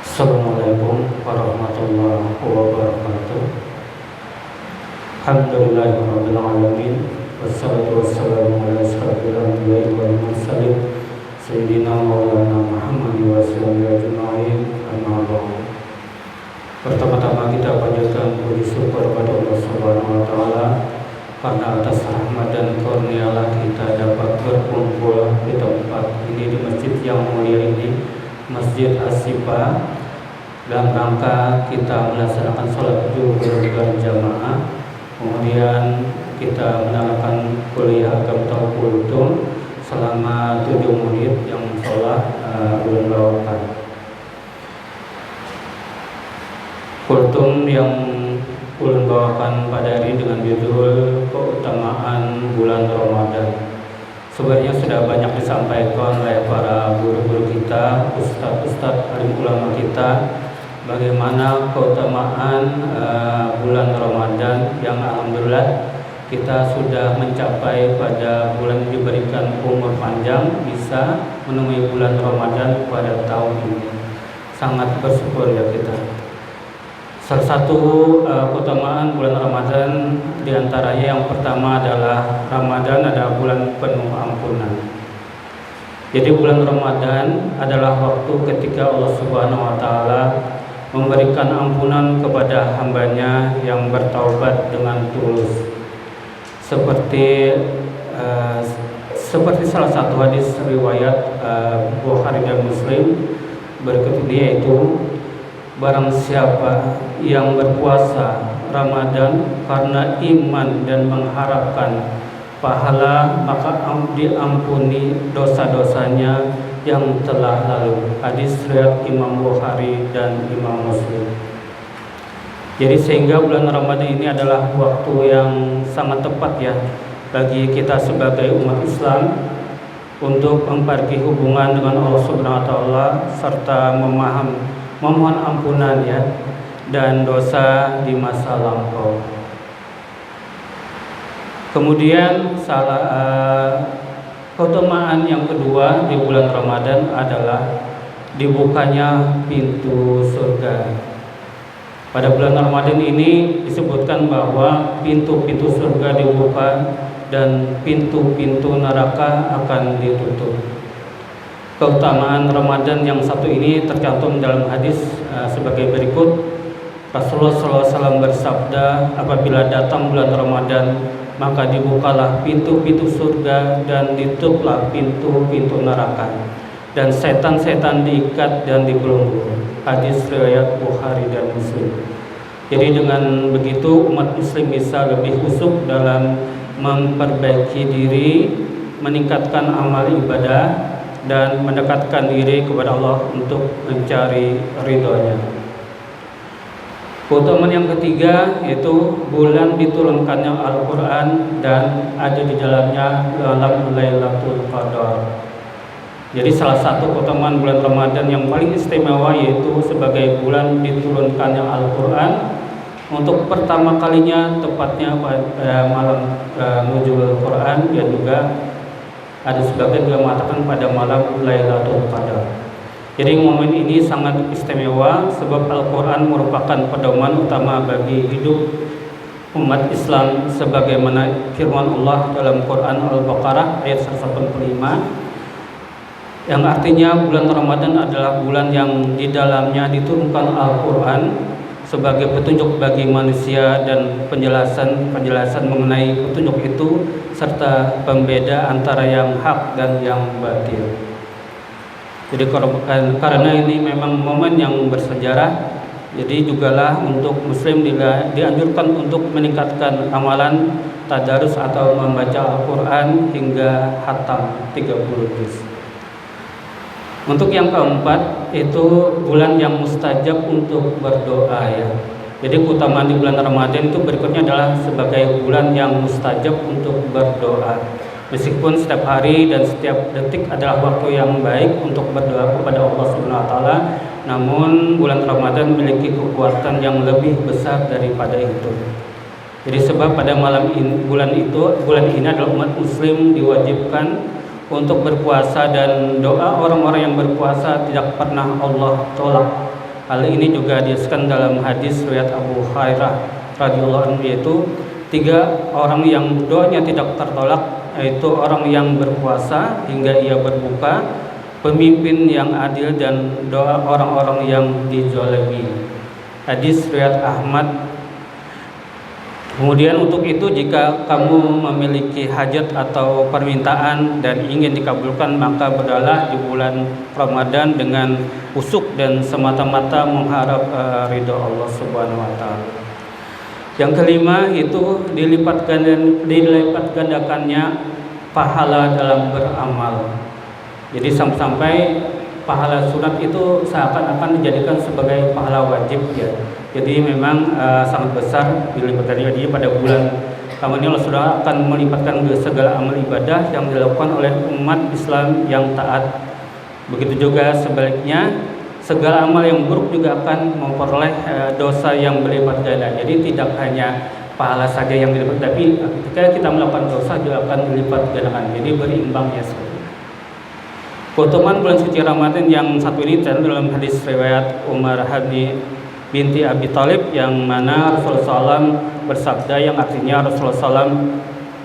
Assalamualaikum warahmatullahi wabarakatuh. Alhamdulillahirabbil alamin. Wassalatu wassalamu ala asyrofil anbiya'i wal mursalin sayyidina maulana Muhammad wa sallam ajma'in. Amma ba'du. Pertama-tama kita panjatkan puji syukur kepada Allah Subhanahu wa taala karena atas rahmat dan kurnia kita dapat berkumpul di tempat ini, di masjid yang mulia ini, Masjid As-Sifa, dalam rangka kita melaksanakan sholat zuhur berjamaah. Kemudian kita menjalankan kuliah agama kultum selama 7 menit yang sholat bulan bawakan. Kultum yang ulun bawakan pada hari dengan judul keutamaan bulan Ramadan. Sebenarnya sudah banyak disampaikan oleh para guru-guru kita, ustadz-ustadz alim ulama kita, bagaimana keutamaan bulan Ramadan yang alhamdulillah kita sudah mencapai pada bulan diberikan umur panjang, bisa menemui bulan Ramadan pada tahun ini. Sangat bersyukur ya kita. Salah satu keutamaan bulan Ramadan diantaranya yang pertama adalah Ramadan adalah bulan penuh ampunan. Jadi bulan Ramadan adalah waktu ketika Allah Subhanahu wa taala memberikan ampunan kepada hambanya yang bertaubat dengan tulus. Seperti salah satu hadis riwayat Bukhari dan Muslim berikut ini, yaitu barang siapa yang berpuasa Ramadan karena iman dan mengharapkan pahala, maka diampuni dosa-dosanya yang telah lalu. Hadis riwayat Imam Bukhari dan Imam Muslim. Jadi sehingga bulan Ramadan ini adalah waktu yang sangat tepat ya bagi kita sebagai umat Islam untuk memperbaiki hubungan dengan Allah Subhanahu wa taala serta memohon ampunan ya dan dosa di masa lampau. Kemudian keutamaan yang kedua di bulan Ramadan adalah dibukanya pintu surga. Pada bulan Ramadan ini disebutkan bahwa pintu-pintu surga dibuka dan pintu-pintu neraka akan ditutup. Keutamaan Ramadan yang satu ini tercantum dalam hadis sebagai berikut. Rasulullah SAW bersabda, apabila datang bulan Ramadan, maka dibukalah pintu-pintu surga dan ditutuplah pintu-pintu neraka, dan setan-setan diikat dan dibelenggu. Hadis riwayat Bukhari dan Muslim. Jadi dengan begitu umat Muslim bisa lebih khusyuk dalam memperbaiki diri, meningkatkan amal ibadah, dan mendekatkan diri kepada Allah untuk mencari ridhonya. Keutamaan yang ketiga yaitu bulan diturunkannya Al-Quran dan ada di dalamnya malam Lailatul Qadar. Jadi salah satu keutamaan bulan Ramadan yang paling istimewa yaitu sebagai bulan diturunkannya Al-Quran untuk pertama kalinya, tepatnya pada malam nuzul Quran, dan juga ada sebagian juga mengatakan pada malam Lailatul Qadar. Jadi momen ini sangat istimewa sebab Al-Quran merupakan pedoman utama bagi hidup umat Islam, sebagaimana firman Allah dalam Quran Al-Baqarah ayat 185, yang artinya bulan Ramadan adalah bulan yang di dalamnya diturunkan Al-Quran sebagai petunjuk bagi manusia dan penjelasan mengenai petunjuk itu serta pembeda antara yang hak dan yang batil. Jadi karena ini memang momen yang bersejarah, jadi jugalah untuk muslim dianjurkan untuk meningkatkan amalan tadarus atau membaca Al-Quran hingga khatam 30 juz. Untuk yang keempat itu bulan yang mustajab untuk berdoa ya. Jadi keutamaan di bulan Ramadan itu berikutnya adalah sebagai bulan yang mustajab untuk berdoa. Meskipun setiap hari dan setiap detik adalah waktu yang baik untuk berdoa kepada Allah Subhanahu wa taala, namun bulan Ramadan memiliki kekuatan yang lebih besar daripada itu. Jadi sebab pada bulan ini adalah umat muslim diwajibkan untuk berpuasa dan doa orang-orang yang berpuasa tidak pernah Allah tolak. Hal ini juga disebutkan dalam hadis riwayat Abu Hurairah radhiyallahu anhu, yaitu 3 orang yang doanya tidak tertolak, yaitu orang yang berpuasa hingga ia berbuka, pemimpin yang adil, dan doa orang-orang yang dizalimi. Hadis riwayat Ahmad. Kemudian untuk itu, jika kamu memiliki hajat atau permintaan dan ingin dikabulkan, maka berdoalah di bulan Ramadan dengan usuk dan semata-mata mengharap ridho Allah Subhanahu wa taala. Yang kelima itu dilipat gandakannya pahala dalam beramal. Jadi sampai pahala sunat itu seakan-akan dijadikan sebagai pahala wajib ya. Jadi memang sangat besar dilipatkannya. Jadi pada bulan Ramadan ini Allah sudah akan melipatkan segala amal ibadah yang dilakukan oleh umat Islam yang taat. Begitu juga sebaliknya, segala amal yang buruk juga akan memperoleh dosa yang berlipat ganda. Jadi tidak hanya pahala saja yang dilipat, tapi ketika kita melakukan dosa juga akan dilipat gandakan. Jadi berimbang ya. Keutamaan bulan suci Ramadan yang satu ini dalam hadis riwayat Umar binti Abi Thalib, yang mana Rasulullah SAW bersabda, yang artinya Rasulullah SAW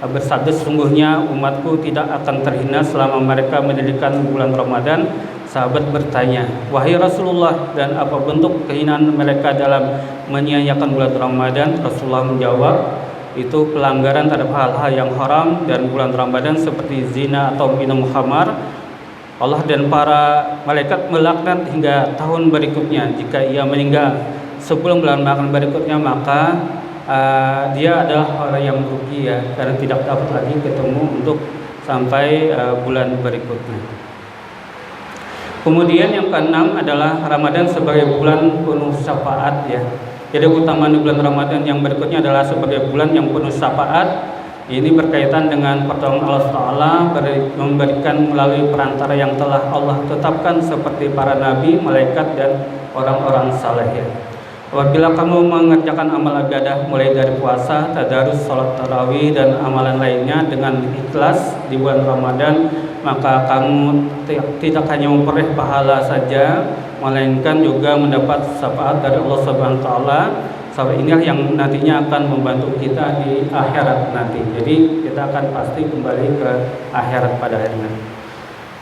bersabda, sesungguhnya umatku tidak akan terhina selama mereka mendirikan bulan Ramadan. Sahabat bertanya, wahai Rasulullah, dan apa bentuk kehinaan mereka dalam menyia-nyiakan bulan Ramadan? Rasulullah menjawab, itu pelanggaran terhadap hal-hal yang haram dan bulan Ramadan seperti zina atau minum khamar. Allah dan para malaikat melaknat hingga tahun berikutnya. Jika ia meninggal sebelum bulan Ramadan berikutnya, maka dia adalah orang yang merugi ya, karena tidak dapat lagi ketemu untuk sampai bulan berikutnya. Kemudian yang keenam adalah Ramadan sebagai bulan penuh syafaat ya. Jadi keutamaan di bulan Ramadan yang berikutnya adalah sebagai bulan yang penuh syafaat. Ini berkaitan dengan pertolongan Allah Ta'ala memberikan melalui perantara yang telah Allah tetapkan seperti para nabi, malaikat, dan orang-orang saleh ya. Apabila kamu mengerjakan amal ibadah mulai dari puasa, tadarus, salat tarawih, dan amalan lainnya dengan ikhlas di bulan Ramadan, maka kamu tidak hanya memperoleh pahala saja, melainkan juga mendapat syafaat dari Allah Subhanahu wa taala. Syafaat inilah yang nantinya akan membantu kita di akhirat nanti. Jadi kita akan pasti kembali ke akhirat pada akhirnya.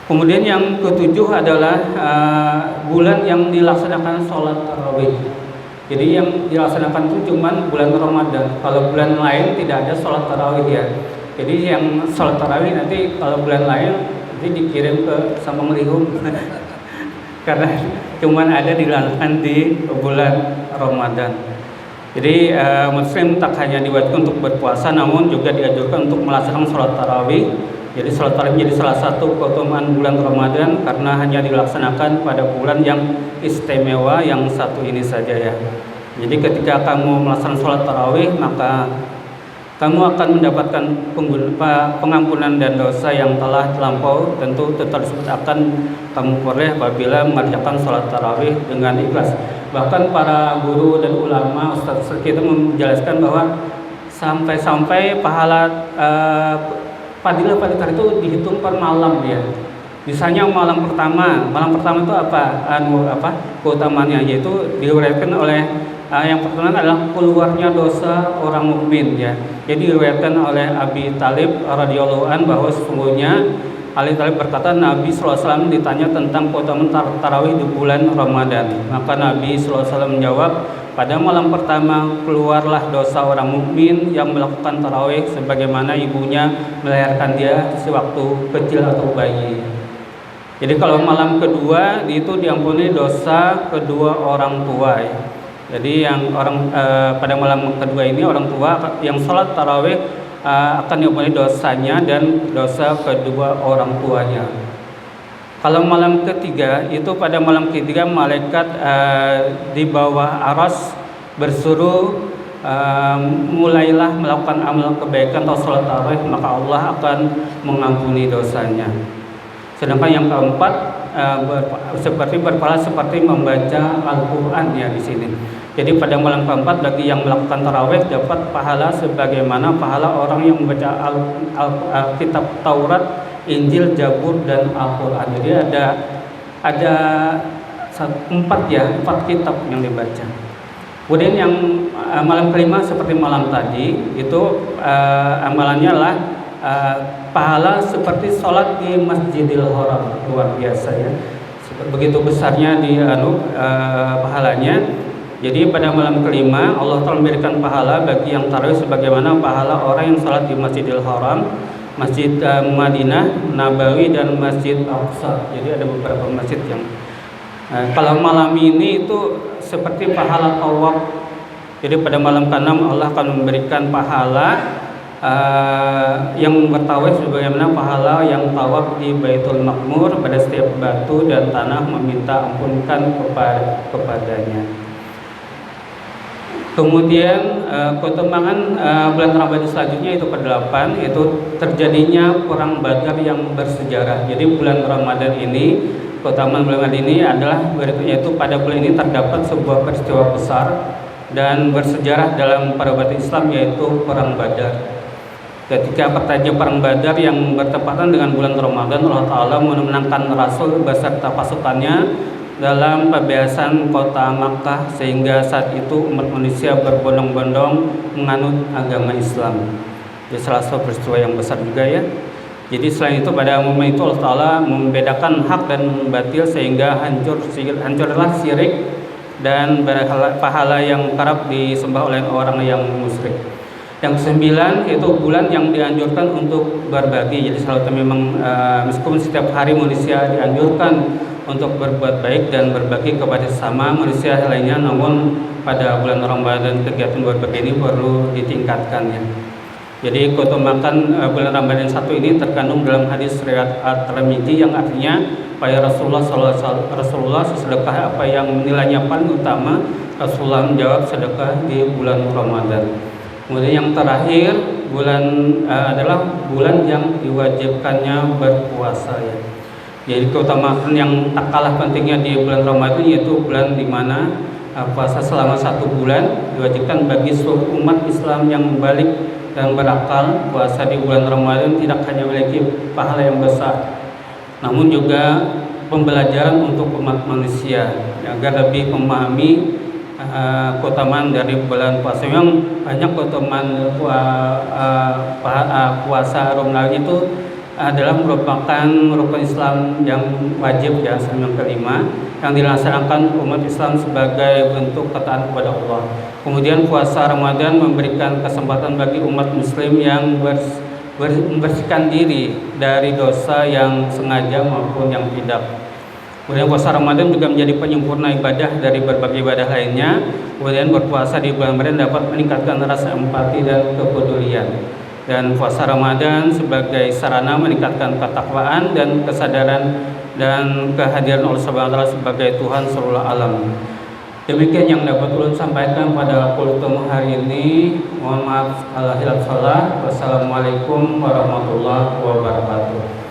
Kemudian yang ketujuh adalah bulan yang dilaksanakan sholat tarawih. Jadi yang dilaksanakan itu cuma bulan Ramadan. Kalau bulan lain tidak ada sholat tarawih ya. Jadi yang sholat tarawih nanti kalau bulan lain nanti dikirim ke Samanglihum karena cuma ada dilaksanakan di bulan Ramadan. Jadi Muslim tak hanya diwajibkan untuk berpuasa, namun juga dianjurkan untuk melaksanakan sholat tarawih. Jadi sholat tarawih menjadi salah satu keutamaan bulan Ramadan karena hanya dilaksanakan pada bulan yang istimewa yang satu ini saja ya. Jadi ketika kamu melaksanakan sholat tarawih, maka kamu akan mendapatkan pengampunan dan dosa yang telah terlampau. Tentu tersebut akan kamu peroleh apabila mengerjakan sholat tarawih dengan ikhlas. Bahkan para guru dan ulama, ustaz kita menjelaskan bahwa sampai pahala fadilah itu dihitung per malam ya. Misalnya malam pertama itu apa keutamaannya, yaitu diriwayatkan oleh yang pertama adalah keluarnya dosa orang mukmin ya. Jadi diriwayatkan oleh Abi Thalib radhiyallahu an bahwa sesungguhnya Ali Thalib berkata, Nabi SAW ditanya tentang keutamaan tarawih di bulan Ramadan. Maka Nabi SAW menjawab, pada malam pertama keluarlah dosa orang mukmin yang melakukan tarawih sebagaimana ibunya melahirkan dia sewaktu kecil atau bayi. Jadi kalau malam kedua itu diampuni dosa kedua orang tua ya. Jadi yang pada malam kedua ini orang tua yang sholat tarawih akan diampuni dosanya dan dosa kedua orang tuanya. Kalau malam ketiga itu pada malam ketiga malaikat di bawah aras bersuruh mulailah melakukan amal kebaikan atau sholat tarawih, maka Allah akan mengampuni dosanya. Sedangkan yang keempat seperti berpahala seperti membaca Al-Quran ya di sini. Jadi pada malam keempat bagi yang melakukan tarawih dapat pahala sebagaimana pahala orang yang membaca kitab Taurat, Injil, Zabur dan Al-Qur'an. Jadi ada empat kitab yang dibaca. Kemudian yang malam kelima seperti malam tadi itu amalannya adalah pahala seperti sholat di Masjidil Haram, luar biasa ya. Begitu besarnya pahalanya. Jadi pada malam kelima Allah telah memberikan pahala bagi yang tarawih sebagaimana pahala orang yang sholat di Masjidil Haram, Masjid Madinah, Nabawi dan Masjid Aqsa. Jadi ada beberapa masjid yang kalau malam ini itu seperti pahala tawaf. Jadi pada malam ke-6 Allah akan memberikan pahala yang bertawaf sebagaimana pahala yang tawaf di Baitul Ma'mur pada setiap batu dan tanah meminta ampunkan kepadanya. Kemudian keutamaan bulan Ramadan selanjutnya itu ke-8 yaitu terjadinya perang Badar yang bersejarah. Jadi bulan Ramadan ini, keutamaan bulan ini adalah yaitu pada bulan ini terdapat sebuah peristiwa besar dan bersejarah dalam peradaban Islam yaitu perang Badar. Ketika terjadi perang Badar yang bertepatan dengan bulan Ramadan, Allah Ta'ala memenangkan Rasul beserta pasukannya dalam pembebasan kota Makkah sehingga saat itu umat manusia berbondong-bondong menganut agama Islam. Jadi salah satu peristiwa yang besar juga ya. Jadi selain itu pada momen itu Allah Ta'ala membedakan hak dan batil sehingga hancurlah syirik dan pahala yang kerap disembah oleh orang yang musyrik. Yang ke-9 itu bulan yang dianjurkan untuk berbagi. Jadi selalu memang meskipun setiap hari manusia dianjurkan untuk berbuat baik dan berbagi kepada sesama manusia lainnya, namun pada bulan Ramadan kegiatan berbagi ini perlu ditingkatkan ya. Jadi keutamaan bulan Ramadan 1 ini terkandung dalam hadis riwayat At-Tirmidzi yang artinya pada Rasulullah sedekah apa yang nilainya paling utama. Rasulullah menjawab sedekah di bulan Ramadan. Kemudian yang terakhir adalah bulan yang diwajibkannya berpuasa ya. Jadi keutamaan yang tak kalah pentingnya di bulan Ramadan yaitu bulan di mana puasa selama 1 bulan diwajibkan bagi seluruh umat Islam yang balik dan berakal. Puasa di bulan Ramadan tidak hanya memiliki pahala yang besar, namun juga pembelajaran untuk umat manusia agar lebih memahami keutamaan dari bulan puasa. Memang banyak keutamaan puasa Ramadan itu adalah merupakan rukun Islam yang wajib ya, yang kelima yang dilaksanakan umat Islam sebagai bentuk ketaatan kepada Allah. Kemudian puasa Ramadan memberikan kesempatan bagi umat muslim yang membersihkan diri dari dosa yang sengaja maupun yang tidak. Kemudian puasa Ramadan juga menjadi penyempurna ibadah dari berbagai ibadah lainnya. Kemudian berpuasa di bulan Ramadan dapat meningkatkan rasa empati dan kepedulian. Dan puasa Ramadan sebagai sarana meningkatkan ketakwaan dan kesadaran dan kehadiran Allah Subhanahu wa taala sebagai Tuhan seluruh alam. Demikian yang dapat ulun sampaikan pada kultum hari ini. Mohon maaf kalau hilaf salah. Wassalamualaikum warahmatullahi wabarakatuh.